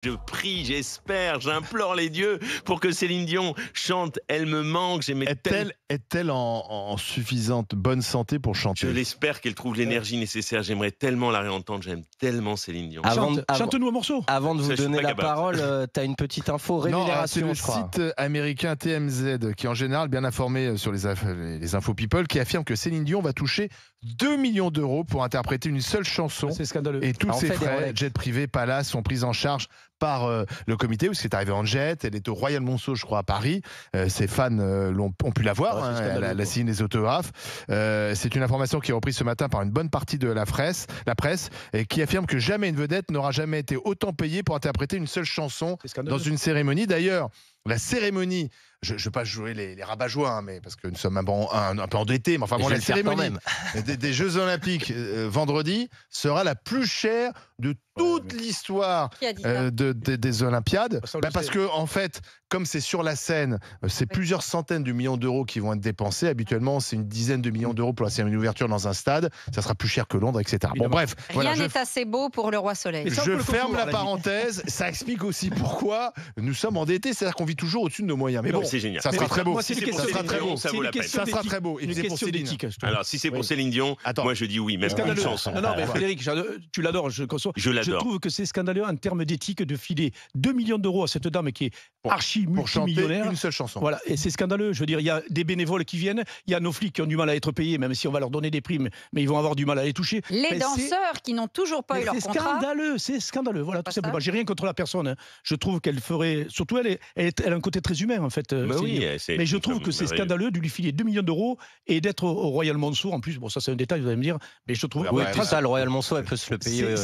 Je prie, j'espère, j'implore les dieux pour que Céline Dion chante « Elle me manque ». Est-elle en suffisante bonne santé pour chanter? Je l'espère qu'elle trouve l'énergie nécessaire. J'aimerais tellement la réentendre. J'aime tellement Céline Dion. Chante-nous un morceau. Avant de vous donner la parole, tu as une petite info, révélation, c'est je crois. le site américain TMZ, qui est en général bien informé sur les infos people, qui affirme que Céline Dion va toucher 2 millions d'euros pour interpréter une seule chanson. C'est scandaleux. Et tous ses frais, jet privé, palace, sont pris en charge par le comité, parce qu'elle est arrivée en jet. Elle est au Royal Monceau, je crois, à Paris. Ses fans ont pu la voir. Elle a signé des autographes. C'est une information qui est reprise ce matin par une bonne partie de la presse, et qui affirme que jamais une vedette n'aura jamais été autant payée pour interpréter une seule chanson dans une cérémonie. D'ailleurs, la cérémonie, je ne veux pas jouer les rabat-joie, mais parce que nous sommes un peu endettés, mais enfin bon, la cérémonie des Jeux Olympiques vendredi sera la plus chère de toute l'histoire des Olympiades. Parce que, en fait, comme c'est sur la scène, c'est plusieurs centaines de millions d'euros qui vont être dépensés. Habituellement, c'est une dizaine de millions d'euros pour la cérémonie d'ouverture dans un stade. Ça sera plus cher que Londres, etc. Bon, bref. Rien n'est assez beau pour le roi Soleil. Je ferme la parenthèse. Ça explique aussi pourquoi nous sommes endettés. C'est-à-dire qu'on vit toujours au-dessus de nos moyens. Mais bon, c'est génial. Ça sera très beau. Ça sera très beau. Ça vaut la peine. Ça sera très beau. Une question d'éthique. Alors, si c'est pour Céline Dion, moi je dis oui, même une chanson. Non, mais Frédéric, tu l'adores, je conçois. Je l'adore. Je trouve que c'est scandaleux en termes d'éthique de filer 2 millions d'euros à cette dame qui est archi multimillionnaire. Pour chanter une seule chanson. Voilà, et c'est scandaleux. Je veux dire, il y a des bénévoles qui viennent, il y a nos flics qui ont du mal à être payés, même si on va leur donner des primes, mais ils vont avoir du mal à les toucher. Les danseurs qui n'ont toujours pas eu leur contrat. C'est scandaleux. Voilà, tout simplement. J'ai rien contre la personne. Je trouve qu'elle ferait. Surtout, elle a un côté très humain, en fait. Mais je trouve que c'est scandaleux de lui filer 2 millions d'euros et d'être au Royal Monceau. En plus, bon, ça c'est un détail, vous allez me dire, mais je trouve. Oui, puis ça, le Royal Monceau, elle peut se le payer.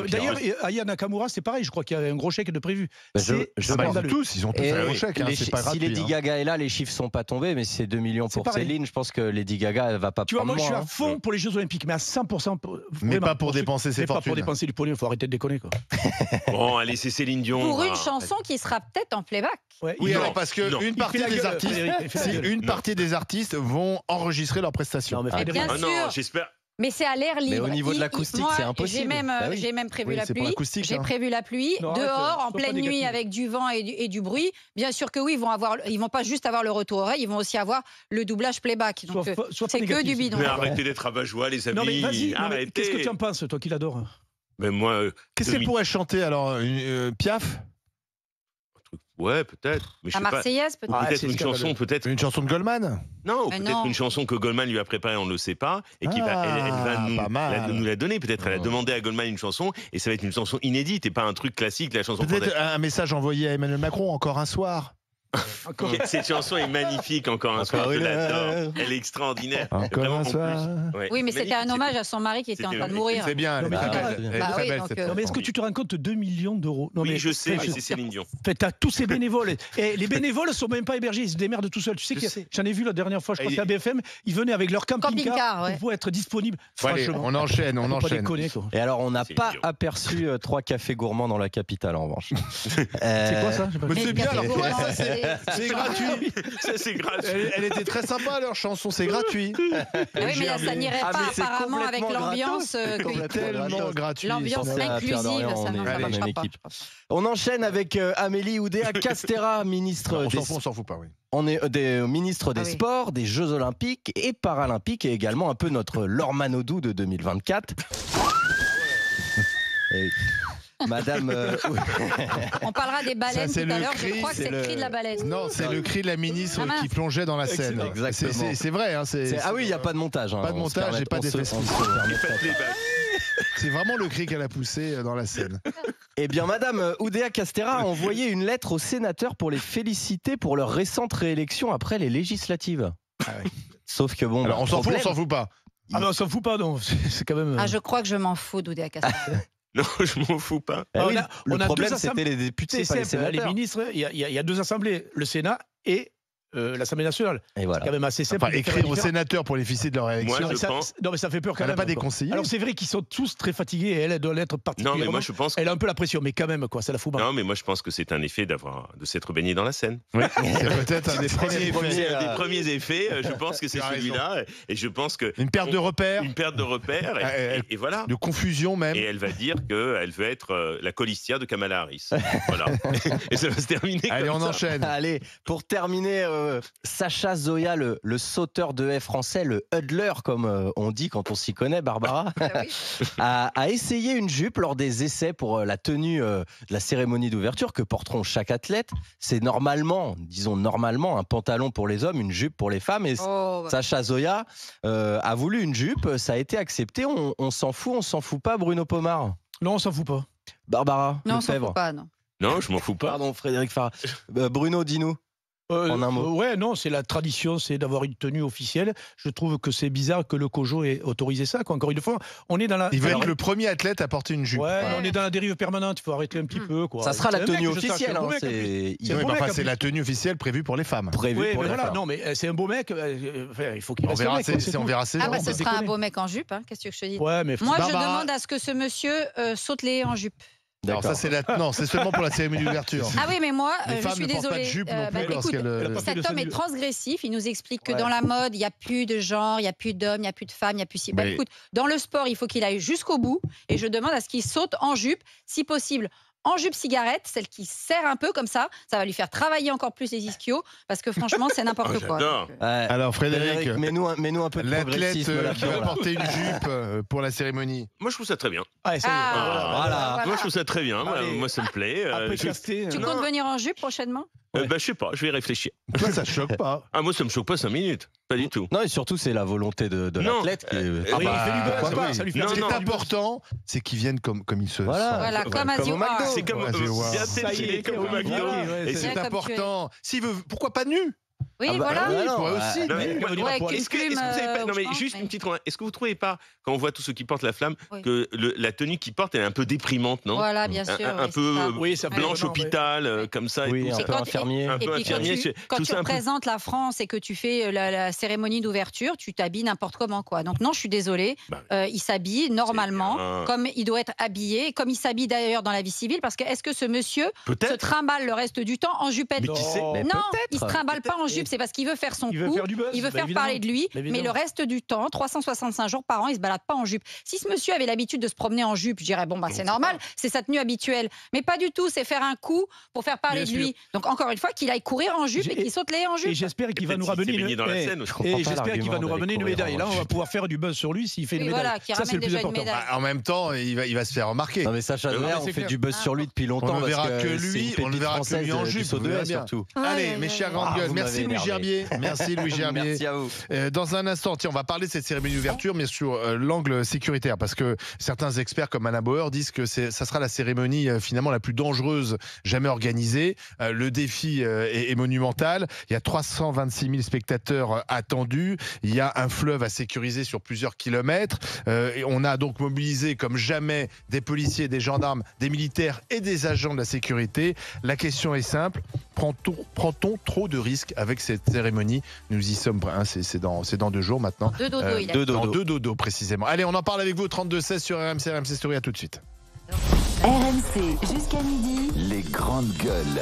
D'ailleurs, Aya Nakamura, c'est pareil. Je crois qu'il y a un gros chèque de prévu. Ils ont tous un gros chèque. Si Lady Gaga est là, les chiffres sont pas tombés, mais c'est 2 millions pour Céline. Je pense que Lady Gaga, elle va pas prendre moins. Tu vois, moi, je suis à fond pour les Jeux Olympiques, mais à 100%. Mais pas pour dépenser ses fortunes. Pas pour dépenser du pognon, il faut arrêter de déconner, quoi. Bon, allez, c'est Céline Dion. Pour une chanson qui sera peut-être en playback. Oui, alors parce que une partie des artistes vont enregistrer leurs prestations. Bien sûr. J'espère. Mais c'est à l'air libre. Mais au niveau de l'acoustique, c'est impossible. J'ai même prévu la pluie. J'ai prévu la pluie Non, dehors en pleine nuit avec du vent et du bruit. Bien sûr que oui, ils vont pas juste avoir le retour oreille, ils vont aussi avoir le doublage playback. Donc c'est que du bidon. Mais arrêtez d'être rabat-joie, les amis. Non mais vas-y. Arrêtez. Qu'est-ce que tu en penses, toi qui l'adores? Mais moi. Qu'est-ce qu'elle pourrait chanter alors, Piaf? Ouais, peut-être. La Marseillaise, peut-être. Peut-être une chanson, peut-être. Une chanson de Goldman? Non, peut-être une chanson que Goldman lui a préparée, on ne le sait pas, et qui elle va nous la donner. Peut-être elle a demandé à Goldman une chanson, et ça va être une chanson inédite et pas un truc classique, la chanson. Peut-être un message envoyé à Emmanuel Macron, encore un soir. Cette chanson est magnifique, encore un soir, je l'adore. Elle est extraordinaire. Encore un soir. Oui, mais c'était un hommage à son mari qui était en train de mourir. C'est bien, elle est très belle. Non, mais est-ce que tu te rends compte de 2 millions d'euros? Oui, je sais, mais c'est Céline Dion. T'as tous ces bénévoles. Et les bénévoles ne sont même pas hébergés, ils se démerdent tout seuls. Tu sais que j'en ai vu la dernière fois, je crois que c'est à BFM, ils venaient avec leur camping-car pour être disponibles. Franchement. On enchaîne. Et alors, on n'a pas aperçu 3 cafés gourmands dans la capitale, en revanche. C'est quoi ça? C'est bien, c'est gratuit. C'est gratuit. Elle était très sympa, leur chanson, c'est gratuit. Oui, mais là, ça n'irait pas apparemment avec l'ambiance. Tellement gratuit. L'ambiance inclusive, ça ne marchera pas. On enchaîne avec Amélie Oudéa-Castéra, ministre On s'en fout pas, oui. On est ministre des Sports, des Jeux Olympiques et Paralympiques, et également un peu notre Laure Manodou de 2024. Madame. On parlera des baleines tout à l'heure. Je crois que c'est le cri de la baleine. Non, c'est le cri de la ministre qui plongeait dans la Seine. Exactement. C'est vrai. Hein, ah oui, il n'y a pas de montage. Hein, pas de montage et pas d'effets spéciaux. C'est vraiment le cri qu'elle a poussé dans la Seine. Eh bien, Madame Oudéa-Castéra a envoyé une lettre aux sénateurs pour les féliciter pour leur récente réélection après les législatives. Sauf que bon. Alors, on s'en fout, on s'en fout pas. Ah non, on s'en fout pas, non. C'est quand même. Ah, je crois que je m'en fous d'Oudéa-Castéra. Non, je m'en fous pas. Le problème, c'était les députés, pas les sénateurs. Les ministres, il y a 2 assemblées, le Sénat et l'Assemblée nationale. Et voilà. C'est quand même assez simple. Enfin, écrire aux sénateurs pour les féliciter de leur élection. Moi, je pense... Non, mais ça fait peur quand elle même. n'a pas des conseillers. Alors c'est vrai qu'ils sont tous très fatigués et elle doit l'être particulièrement. Non, mais moi je pense. Elle a un peu la pression, mais quand même, quoi, ça la fout mal. Non, mais moi je pense que c'est un effet de s'être baigné dans la Seine. Oui, c'est peut-être un des premiers effets. Je pense que c'est celui-là. Et je pense que. Une perte de repères. Une perte de repères. Et voilà. De confusion même. Et elle va dire qu'elle veut être la colistière de Kamala Harris. Voilà. Et ça va se terminer. Allez, on enchaîne. Allez, pour terminer, Sacha Zoya, le sauteur de haie français, le huddler, comme on dit quand on s'y connaît, Barbara, a essayé une jupe lors des essais pour la tenue de la cérémonie d'ouverture que porteront chaque athlète. C'est normalement, un pantalon pour les hommes, une jupe pour les femmes. Et Sacha Zoya a voulu une jupe, ça a été accepté. On s'en fout pas, Bruno Pomar? Non, on s'en fout pas. Barbara? Non, on s'en fout pas, non. Non, je m'en fous pas. Pardon, Frédéric Farah. Bruno, dis-nous. En un mot. Ouais, non, c'est la tradition, c'est d'avoir une tenue officielle. Je trouve que c'est bizarre que le COJO ait autorisé ça. Quoi. Encore une fois, on est dans la. Il va être le premier athlète à porter une jupe. Ouais, on est dans la dérive permanente. Il faut arrêter un petit peu. Quoi. Ça sera la tenue officielle. C'est la tenue officielle prévue pour les femmes. Prévue pour les femmes. Non, mais c'est un beau mec. Il faut qu'il reste un mec. On verra ses jambes. Ce sera un beau mec en jupe. Qu'est-ce que je te dis? Ouais, mais moi, je demande à ce que ce monsieur saute les haies en jupe. Alors ça c'est seulement pour la cérémonie d'ouverture. Ah oui, mais moi je ne suis portent pas de désolée. jupe non plus lorsqu'elles. Cet homme est transgressif. Il nous explique que dans la mode, il n'y a plus de genre, il n'y a plus d'hommes, il n'y a plus de femmes, il n'y a plus si. Écoute, dans le sport, il faut qu'il aille jusqu'au bout. Et je demande à ce qu'il saute en jupe, si possible. En jupe cigarette, celle qui serre un peu comme ça va lui faire travailler encore plus les ischios, parce que franchement, c'est n'importe quoi. Alors Frédéric, mets-nous un peu de l'athlète qui va porter une jupe pour la cérémonie. Moi, je trouve ça très bien. Voilà. Moi, je trouve ça très bien. Moi, ça me plaît. Tu comptes venir en jupe prochainement? Je sais pas, je vais y réfléchir. Toi, ça te choque pas? Moi, ça me choque pas 5 minutes. Pas du tout. Non, et surtout, c'est la volonté de l'athlète qui est. Ce qui est important, c'est qu'ils viennent comme ils se sentent. Voilà, comme à Zio. C'est comme au McDo. Et c'est important. S'il veut, pourquoi pas nu? Oui, voilà. Aussi. Juste une petite remarque. Est-ce que vous trouvez pas, quand on voit tous ceux qui portent la flamme, que la tenue qu'ils portent, elle est un peu déprimante, non? Voilà, bien sûr. Un peu blanche hôpital, comme ça. Oui, un peu infirmier. Quand tu représentes la France et que tu fais la cérémonie d'ouverture, tu t'habilles n'importe comment, quoi. Donc non, je suis désolée. Il s'habille normalement, comme il doit être habillé, comme il s'habille d'ailleurs dans la vie civile, parce que est-ce que ce monsieur se trimballe le reste du temps en jupette? Mais qui sait? Non, il se trimballe pas en jupe, c'est parce qu'il veut faire son coup, il veut faire parler de lui, mais le reste du temps, 365 jours par an, il se balade pas en jupe. Si ce monsieur avait l'habitude de se promener en jupe, je dirais c'est normal, c'est sa tenue habituelle, mais pas du tout, c'est faire un coup pour faire parler de lui. Donc encore une fois, qu'il aille courir en jupe et qu'il saute les haies en jupe. Et j'espère qu'il va nous ramener une médaille. Là, on va pouvoir faire du buzz sur lui s'il fait une médaille. Voilà, qui ramène déjà une médaille. En même temps, il va se faire remarquer. Non mais Sacha Zoya, on fait du buzz sur lui depuis longtemps. On ne verra que lui en jupe. Surtout. Allez, mes chers grandes gueules, merci Louis Gerbier. Merci Louis Gerbier. Merci à vous. Dans un instant, on va parler de cette cérémonie d'ouverture, mais sur l'angle sécuritaire, parce que certains experts comme Anna Bauer disent que ça sera la cérémonie finalement la plus dangereuse jamais organisée. Le défi est monumental. Il y a 326 000 spectateurs attendus. Il y a un fleuve à sécuriser sur plusieurs kilomètres. Et on a donc mobilisé comme jamais des policiers, des gendarmes, des militaires et des agents de la sécurité. La question est simple. Prend-on trop de risques avec cette cérémonie? Nous y sommes, c'est dans 2 jours maintenant. Deux dodo précisément. Allez, on en parle avec vous, 32-16 sur RMC Story, à tout de suite. RMC jusqu'à midi. Les grandes gueules.